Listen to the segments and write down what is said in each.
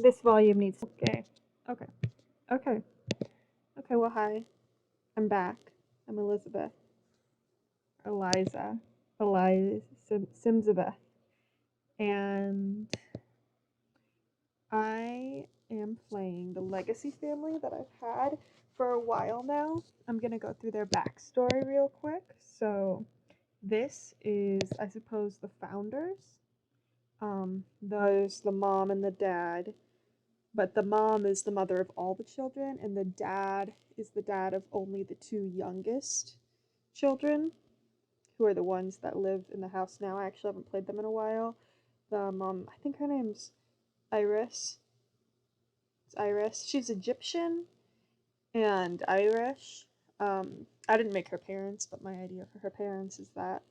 This volume needs. Okay. Okay. Okay. Okay. Well, hi. I'm back. I'm Elizabeth. Eliza. Eliza Simzabeth. And I am playing the Legacy family that I've had for a while now. I'm going to go through their backstory real quick. So, this is, I suppose, the founders. There's the mom and the dad, but the mom is the mother of all the children, and the dad is the dad of only the two youngest children, who are the ones that live in the house now. I actually haven't played them in a while. The mom, I think her name's Iris. It's Iris. She's Egyptian and Irish. I didn't make her parents, but my idea for her parents is that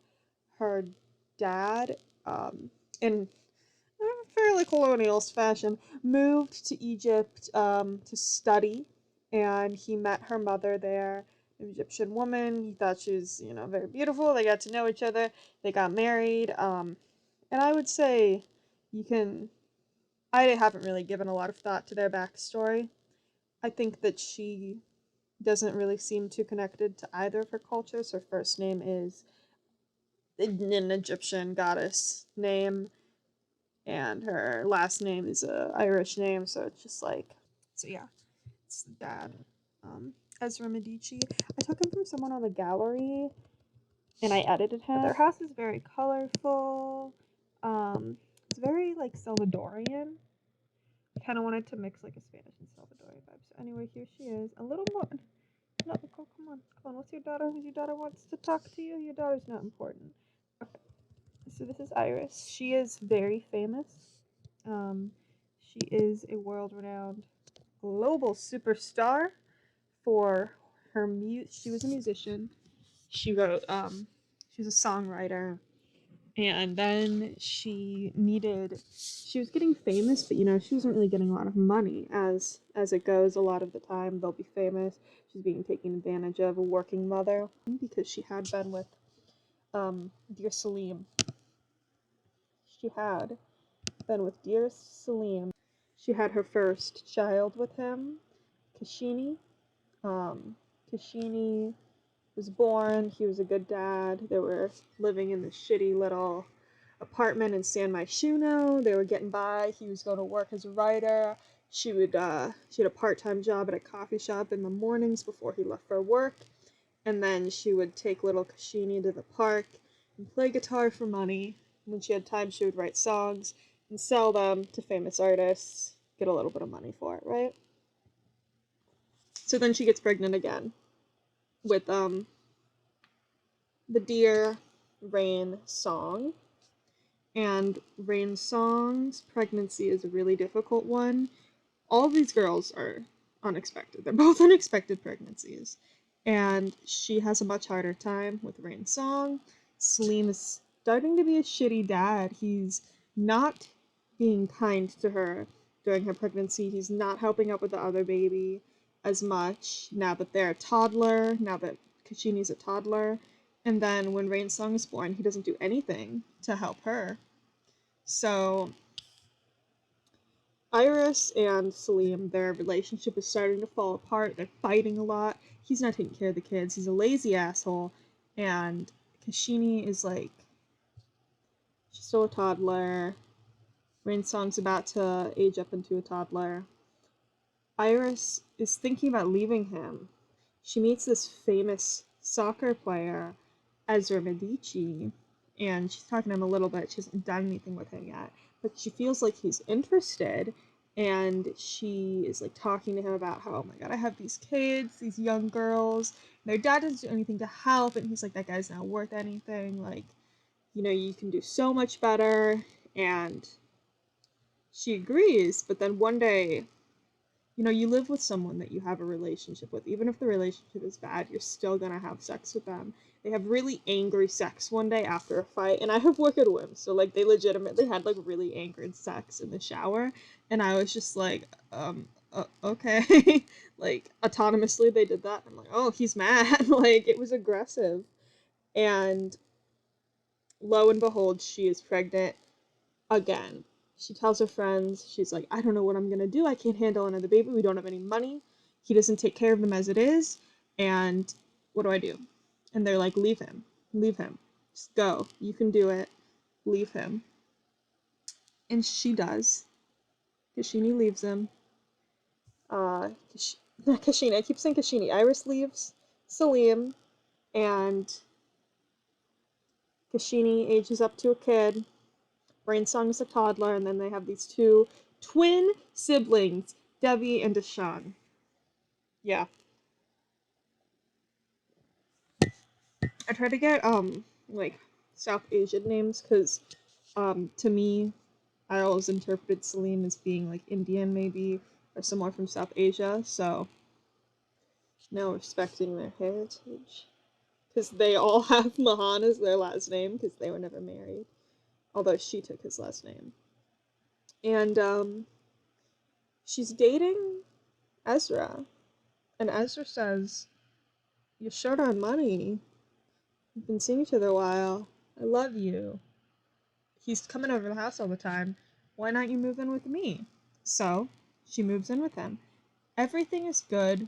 her dad, in fairly colonial fashion, moved to Egypt to study, and he met her mother there, an Egyptian woman. He thought she was, very beautiful. They got to know each other. They got married. And I would say you can. I haven't really given a lot of thought to their backstory. I think that she doesn't really seem too connected to either of her cultures. Her first name is an Egyptian goddess name, and her last name is a Irish name, so it's just like, so yeah, it's the dad, Ezra Medici. I took him from someone on the gallery, and I edited him. Their house is very colorful. It's very like Salvadorian. I kind of wanted to mix like a Spanish and Salvadorian vibe. So anyway, here she is. A little more. No, come on, come on. What's your daughter? Your daughter wants to talk to you. Your daughter's not important. Okay. So this is Iris. She is very famous. Um, she is a world-renowned global superstar for her She was a musician. She wrote. She was a songwriter, and then she needed. She was getting famous, but she wasn't really getting a lot of money. As it goes, a lot of the time they'll be famous. She's being taken advantage of, a working mother, because she had been with dear Salim. She had been with dear Salim. She had her first child with him, Kashini. Kashini was born. He was a good dad. They were living in this shitty little apartment in San Myshuno. They were getting by. He was going to work as a writer. She had a part-time job at a coffee shop in the mornings before he left for work. And then she would take little Kashini to the park and play guitar for money. When she had time, she would write songs and sell them to famous artists, get a little bit of money for it, right? So then she gets pregnant again with the Dear Rain song. And Rain Song's pregnancy is a really difficult one. All of these girls are unexpected. They're both unexpected pregnancies. And she has a much harder time with Rain Song. Salim is starting to be a shitty dad. He's not being kind to her during her pregnancy. He's not helping out with the other baby as much now that they're a toddler, now that Kashini's a toddler. And then when Rain Song is born, he doesn't do anything to help her. So Iris and Salim, their relationship is starting to fall apart. They're fighting a lot. He's not taking care of the kids. He's a lazy asshole. And Kashini is like, she's still a toddler. Rain Song's about to age up into a toddler. Iris is thinking about leaving him. She meets this famous soccer player, Ezra Medici, and she's talking to him a little bit. She hasn't done anything with him yet, but she feels like he's interested, and she is like talking to him about how, oh my god, I have these kids, these young girls, and their dad doesn't do anything to help, and he's like, that guy's not worth anything, like, you can do so much better. And she agrees, but then one day, you live with someone that you have a relationship with. Even if the relationship is bad, you're still gonna have sex with them. They have really angry sex one day after a fight, and I have wicked whims, so, like, they legitimately had, like, really angered sex in the shower, and I was just like, okay. Like, autonomously they did that. I'm like, oh, he's mad. Like, it was aggressive. And lo and behold, she is pregnant again. She tells her friends, she's like, I don't know what I'm gonna do. I can't handle another baby. We don't have any money. He doesn't take care of them as it is. And what do I do? And they're like, leave him. Leave him. Just go. You can do it. Leave him. And she does. Kashini leaves him. Not Kashini. I keep saying Kashini. Iris leaves Salim, and Kashini ages up to a kid. Rainsong is a toddler, and then they have these two twin siblings, Devi and Deshawn. Yeah. I try to get like South Asian names because to me I always interpreted Celine as being like Indian maybe or somewhere from South Asia, so now respecting their heritage. Because they all have Mahan as their last name because they were never married. Although she took his last name. And she's dating Ezra. And Ezra says, you're short on money. We've been seeing each other a while. I love you. He's coming over to the house all the time. Why not you move in with me? So she moves in with him. Everything is good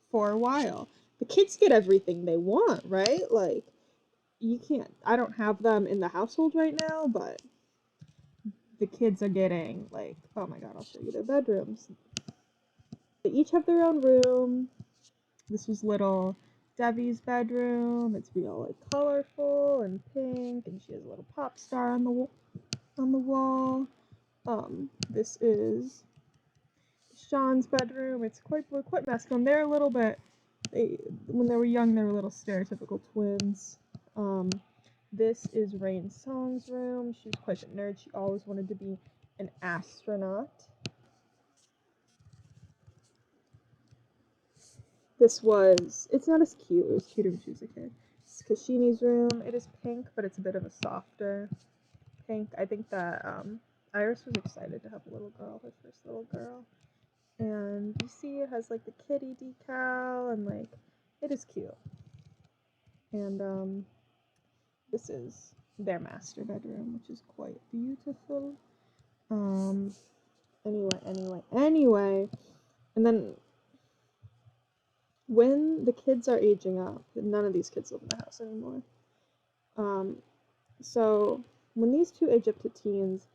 for a while. The kids get everything they want, right? Like, you can't, I don't have them in the household right now, but the kids are getting, like, oh my god, I'll show you their bedrooms. They each have their own room. This was little Debbie's bedroom. It's real, like, colorful and pink, and she has a little pop star on the wall. This is Sean's bedroom. It's quite masculine. They're a little bit. When they were young, they were little stereotypical twins. This is Rain Song's room. She was quite a nerd. She always wanted to be an astronaut. It's not as cute. It was cuter when she was a kid. It's Kashini's room. It is pink, but it's a bit of a softer pink. I think that Iris was excited to have a little girl, her first little girl. And you see it has like the kitty decal and like it is cute. And this is their master bedroom, which is quite beautiful. Anyway. And then when the kids are aging up, none of these kids live in the house anymore. So when these two age up to teens,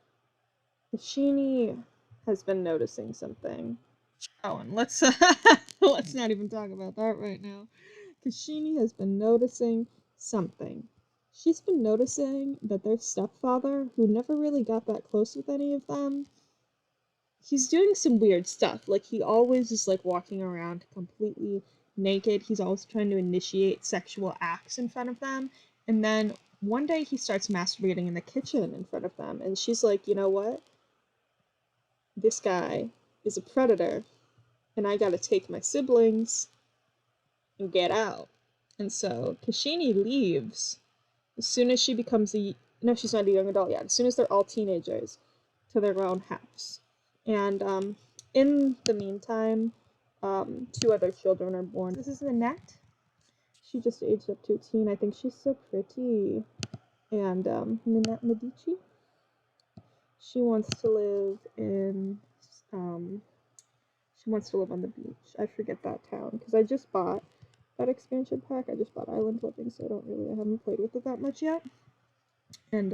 Ashini has been noticing something. Oh, and let's let's not even talk about that right now. Kashini has been noticing something. She's been noticing that their stepfather, who never really got that close with any of them, he's doing some weird stuff. Like, he always is, like, walking around completely naked. He's always trying to initiate sexual acts in front of them. And then one day he starts masturbating in the kitchen in front of them. And she's like, you know what? This guy is a predator. And I gotta take my siblings and get out. And so Kashini leaves as soon as she becomes no, she's not a young adult yet. As soon as they're all teenagers, to their own house. And in the meantime, two other children are born. This is Nanette. She just aged up to a teen. I think she's so pretty. And Nanette Medici. She wants to live in she wants to live on the beach. I forget that town because I just bought that expansion pack. I just bought Island Living, so I haven't played with it that much yet. And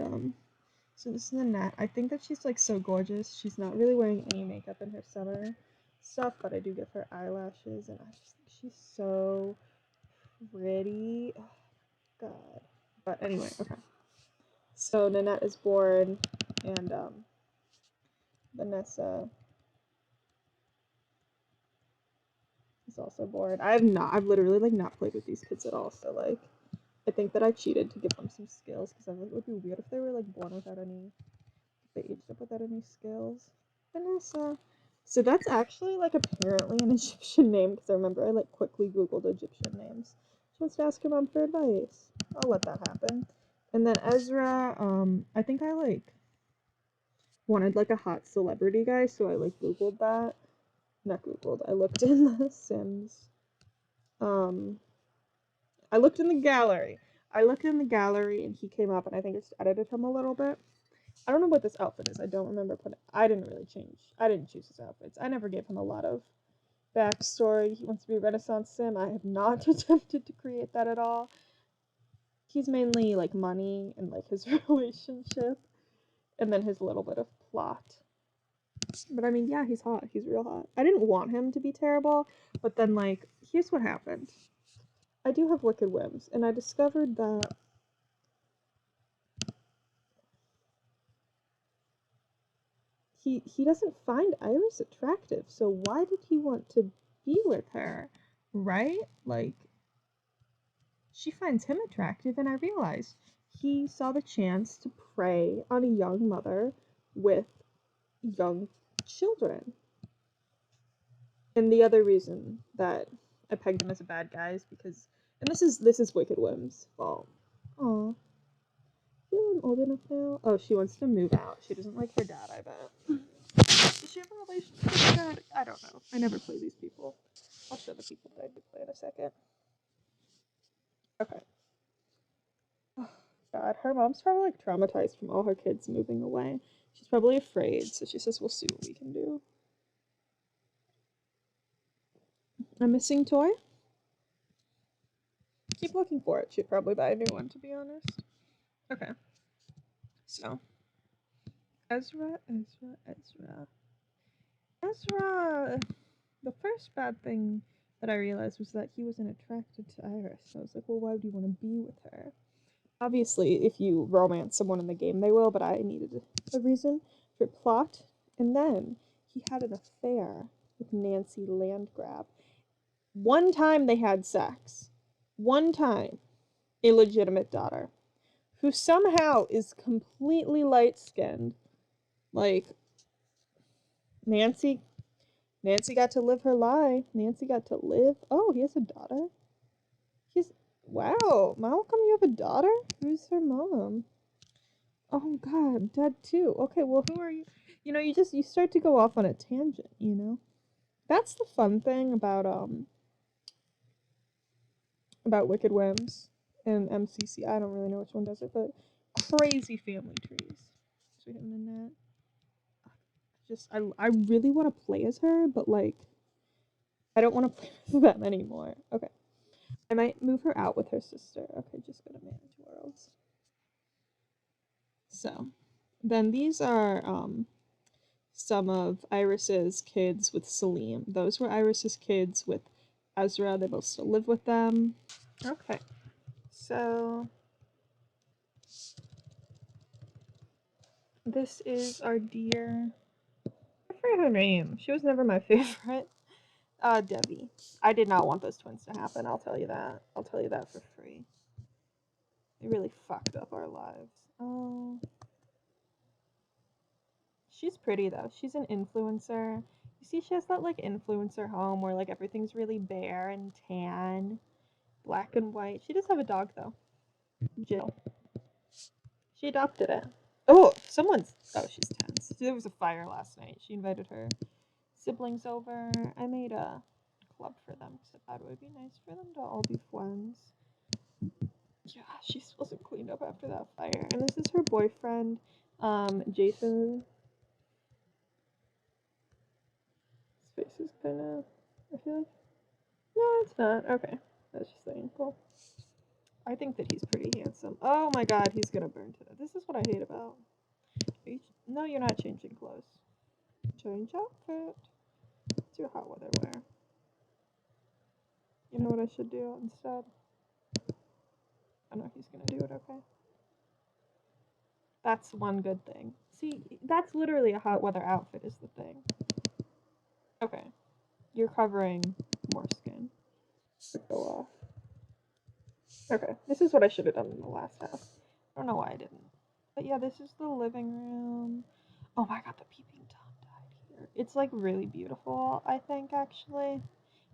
so this is Nanette. I think that she's like so gorgeous. She's not really wearing any makeup in her summer stuff, but I do give her eyelashes, and I just think she's so pretty. Oh, God. But anyway, okay. So Nanette is born, and Vanessa is also born. I've literally like not played with these kids at all. So like, I think that I cheated to give them some skills because I thought it would be weird if they were like born without any, if they aged up without any skills. Vanessa. So that's actually like apparently an Egyptian name because I remember I like quickly Googled Egyptian names. She wants to ask her mom for advice. I'll let that happen. And then Ezra, I think I like wanted like a hot celebrity guy, so I like Googled that. Not Googled. I looked in the Sims. I looked in the gallery. And he came up, and I think I just edited him a little bit. I don't know what this outfit is. I don't remember putting. I didn't really change. I didn't choose his outfits. I never gave him a lot of backstory. He wants to be a Renaissance sim. I have not attempted to create that at all. He's mainly like money and like his relationship, and then his little bit of plot. But I mean, yeah, he's hot. He's real hot. I didn't want him to be terrible, but then like, here's what happened. I do have wicked whims, and I discovered that he doesn't find Iris attractive. So why did he want to be with her? Right? Like, she finds him attractive, and I realized he saw the chance to prey on a young mother with young children. And the other reason that I pegged him as a bad guy is because, and this is Wicked Whim's fault. Aw, feeling old enough now. Oh, she wants to move out. She doesn't like her dad. I bet. Does she have a relationship with her dad? I don't know. I never play these people. I'll show the people that I do play in a second. Okay. Oh, God, her mom's probably like traumatized from all her kids moving away. She's probably afraid, so she says we'll see what we can do. A missing toy? Keep looking for it. She'd probably buy a new one, to be honest. Okay. So, Ezra. The first bad thing that I realized was that he wasn't attracted to Iris. I was like, well, why would you want to be with her? Obviously, if you romance someone in the game, they will, but I needed a reason for plot. And then he had an affair with Nancy Landgrab. One time they had sex. One time. Illegitimate daughter. Who somehow is completely light skinned. Like, Nancy got to live her life. Nancy got to live. Oh, he has a daughter? He's. Wow. How come you have a daughter? Who's her mom? Oh god, dead too. Okay, well, who are you? You know, you start to go off on a tangent, you know? That's the fun thing about Wicked Whims and MCC. I don't really know which one does it, but crazy family trees. So him in that. I really want to play as her, but like I don't want to play with them anymore. Okay. I might move her out with her sister. Okay, just go to manage worlds. So, then these are some of Iris's kids with Salim. Those were Iris's kids with Ezra. They both still live with them. Okay. So this is our dear. I forget her name. She was never my favorite. Debbie. I did not want those twins to happen. I'll tell you that. I'll tell you that for free. They really fucked up our lives. Oh. She's pretty though. She's an influencer. You see, she has that like influencer home where like everything's really bare and tan, black and white. She does have a dog though, Jill. She adopted it. Oh, someone's. Oh, she's tense. There was a fire last night. She invited her siblings over. I made a club for them because I thought it would be nice for them to all be friends. Yeah, she wasn't cleaned up after that fire. And this is her boyfriend, Jason. His face is kind of. I feel like. No, it's not. Okay, that's just the ankle. I think that he's pretty handsome. Oh my god, he's gonna burn to death. This is what I hate about. No, you're not changing clothes. Change outfit. It's your hot weather wear. You know what I should do instead? I know he's gonna do it, okay? That's one good thing. See, that's literally a hot weather outfit is the thing. Okay. You're covering more skin. Go off. Okay, this is what I should have done in the last half. I don't know why I didn't. But yeah, this is the living room. Oh my god, the peeping Tom died here. It's like really beautiful, I think, actually.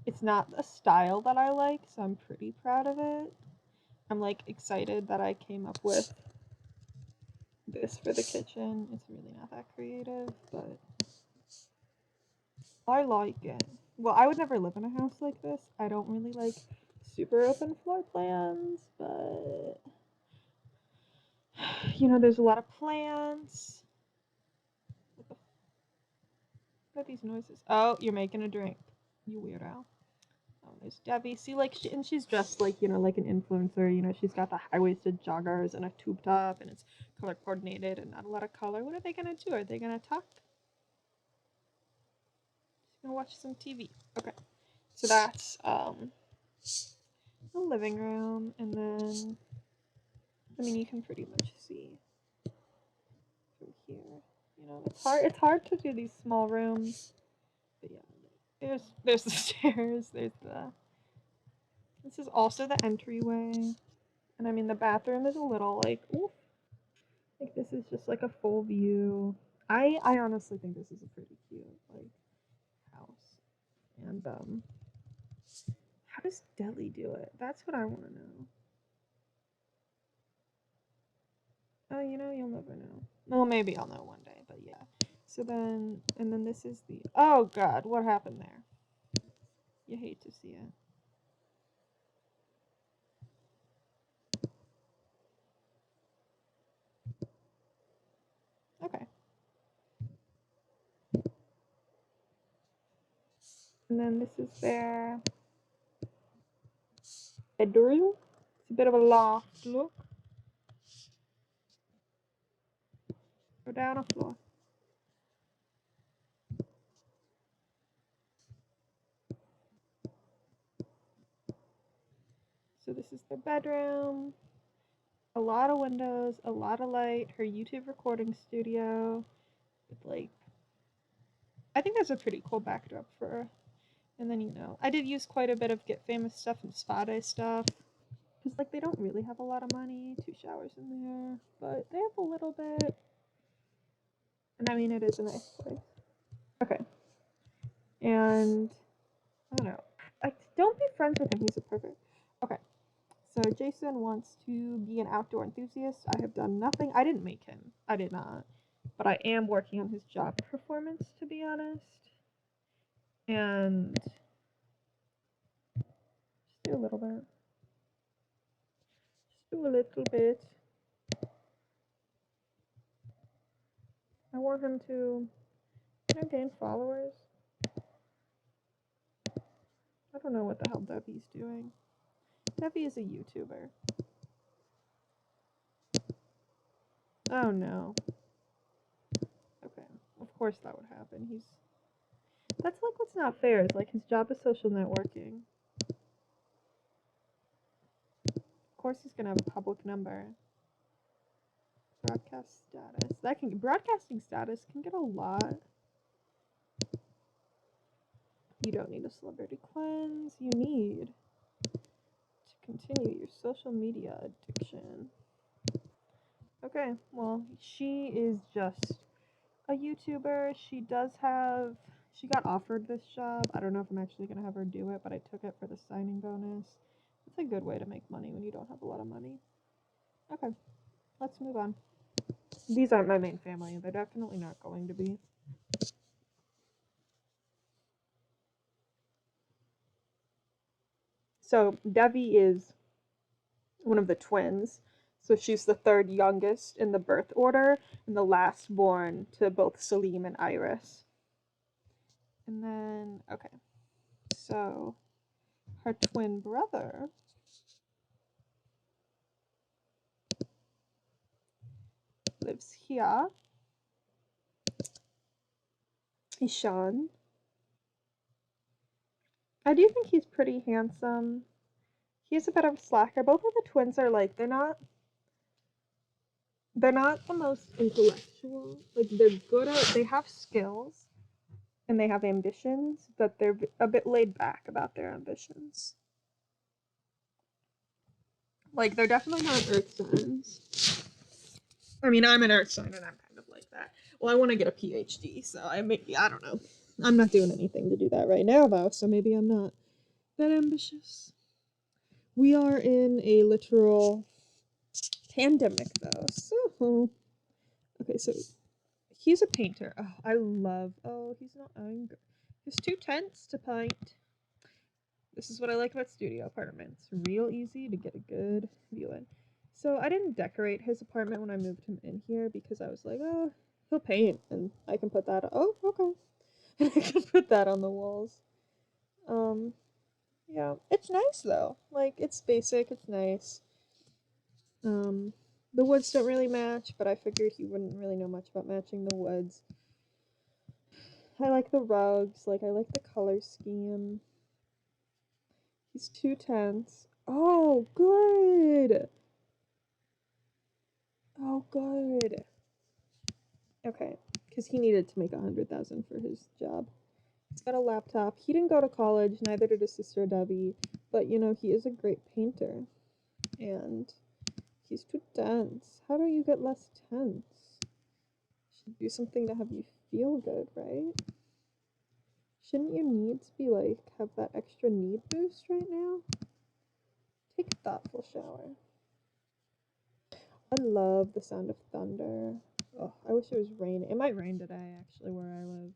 It's not a style that I like, so I'm pretty proud of it. I'm like excited that I came up with this for the kitchen. It's really not that creative, but I like it. Well, I would never live in a house like this. I don't really like super open floor plans, but You know, there's a lot of plants. What are these noises? Oh, you're making a drink. You weirdo. Oh, there's Debbie. See, like, and she's dressed like, you know, like an influencer. You know, she's got the high-waisted joggers and a tube top, and it's color coordinated and not a lot of color. What are they gonna do? Are they gonna talk? She's gonna watch some TV. Okay. So that's the living room, and then, I mean, you can pretty much see from here. You know, it's hard to do these small rooms, but yeah, there's the stairs. This is also the entryway, and I mean the bathroom is a little like, oof, like this is just like a full view. I honestly think this is a pretty cute like house, and how does Deli do it? That's what I want to know. Oh, you know, you'll never know. Well, maybe I'll know one day, but yeah. So then, and then this is the. Oh God, what happened there? You hate to see it. Okay. And then this is their bedroom. It's a bit of a loft look. Go down a floor. So this is their bedroom. A lot of windows, a lot of light. Her YouTube recording studio with like, I think that's a pretty cool backdrop for her. And then, you know, I did use quite a bit of Get Famous stuff and Spa Day stuff. Because, like, they don't really have a lot of money. 2 showers in there. But they have a little bit. And I mean, it is a nice place. Okay. And, I don't know. Don't be friends with him. He's a pervert. Okay. So, Jason wants to be an outdoor enthusiast. I have done nothing. I didn't make him. I did not. But I am working on his job performance, to be honest. And, just do a little bit. Just do a little bit. I want him to, you know, gain followers. I don't know what the hell Debbie's doing. Debbie is a YouTuber. Oh no. Okay. Of course that would happen. That's like what's not fair. It's like his job is social networking. Of course he's gonna have a public number. Broadcast status. Broadcasting status can get a lot. You don't need a celebrity cleanse. You need to continue your social media addiction. Okay, well, she is just a YouTuber. She got offered this job. I don't know if I'm actually going to have her do it, but I took it for the signing bonus. It's a good way to make money when you don't have a lot of money. Okay, let's move on. These aren't my main family. They're definitely not going to be. So Debbie is one of the twins. So she's the third youngest in the birth order and the last born to both Salim and Iris. And then, okay, so her twin brother lives here. Ishan. I do think he's pretty handsome. He's a bit of a slacker. Both of the twins are like they're not the most intellectual. Like they're good at they have skills and they have ambitions, but they're a bit laid back about their ambitions. Like they're definitely not earth signs. I mean, I'm an earth sign and I'm kind of like that. Well, I want to get a PhD, so I don't know. I'm not doing anything to do that right now though, so maybe I'm not that ambitious. We are in a literal pandemic though, so okay, so he's a painter. Oh, I love. Oh, he's not angry. There's 2 tents to paint. This is what I like about studio apartments. Real easy to get a good view in. So I didn't decorate his apartment when I moved him in here because I was like, oh, he'll paint and I can put that. Oh, okay. And I can put that on the walls. Um, yeah, it's nice though. Like it's basic. It's nice. Um, the woods don't really match, but I figured he wouldn't really know much about matching the woods. I like the rugs. Like I like the color scheme. He's too tense. Oh, good. Oh, good. Okay, because he needed to make 100,000 for his job. He's got a laptop. He didn't go to college. Neither did his sister Debbie. But you know, he is a great painter, and he's too tense. How do you get less tense? Should do something to have you feel good, right? Shouldn't your needs be like have that extra need boost right now? Take a thoughtful shower. I love the sound of thunder. Oh, I wish it was raining. It might rain today, actually, where I live.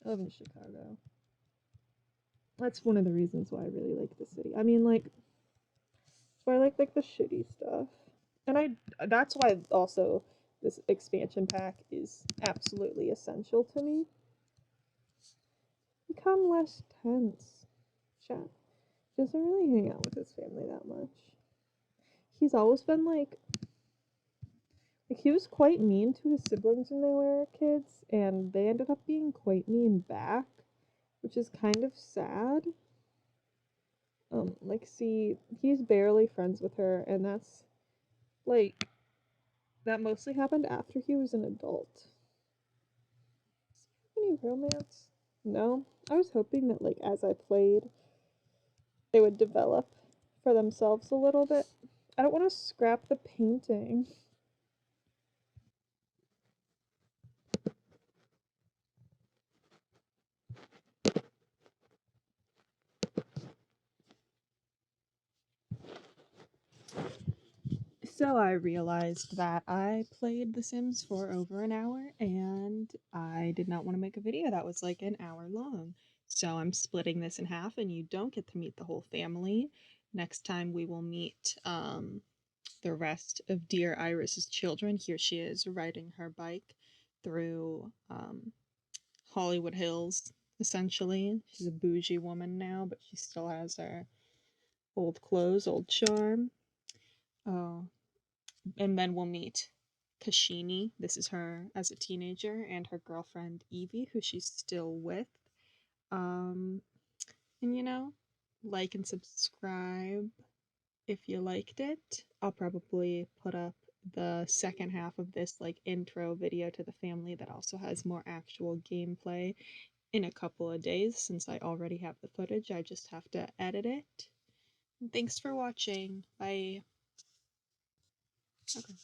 I live in Chicago. That's one of the reasons why I really like the city. I mean, like, that's why I like the shitty stuff. And that's why also this expansion pack is absolutely essential to me. Become less tense. Chat. He doesn't really hang out with his family that much. He's always been like he was quite mean to his siblings when they were kids, and they ended up being quite mean back, which is kind of sad. Like see, he's barely friends with her, and that's like that mostly happened after he was an adult. Any romance? No. I was hoping that like as I played, they would develop for themselves a little bit. I don't want to scrap the painting. So I realized that I played The Sims for over an hour and I did not want to make a video that was like an hour long. So I'm splitting this in half and you don't get to meet the whole family. Next time we will meet the rest of dear Iris's children. Here she is riding her bike through Hollywood Hills, essentially. She's a bougie woman now, but she still has her old clothes, old charm. Oh, and then we'll meet Kashini. This is her as a teenager, and her girlfriend Evie, who she's still with. Um, and you know, like and subscribe if you liked it. I'll probably put up the second half of this like intro video to the family that also has more actual gameplay in a couple of days since I already have the footage. I just have to edit it. Thanks for watching. Bye. Okay.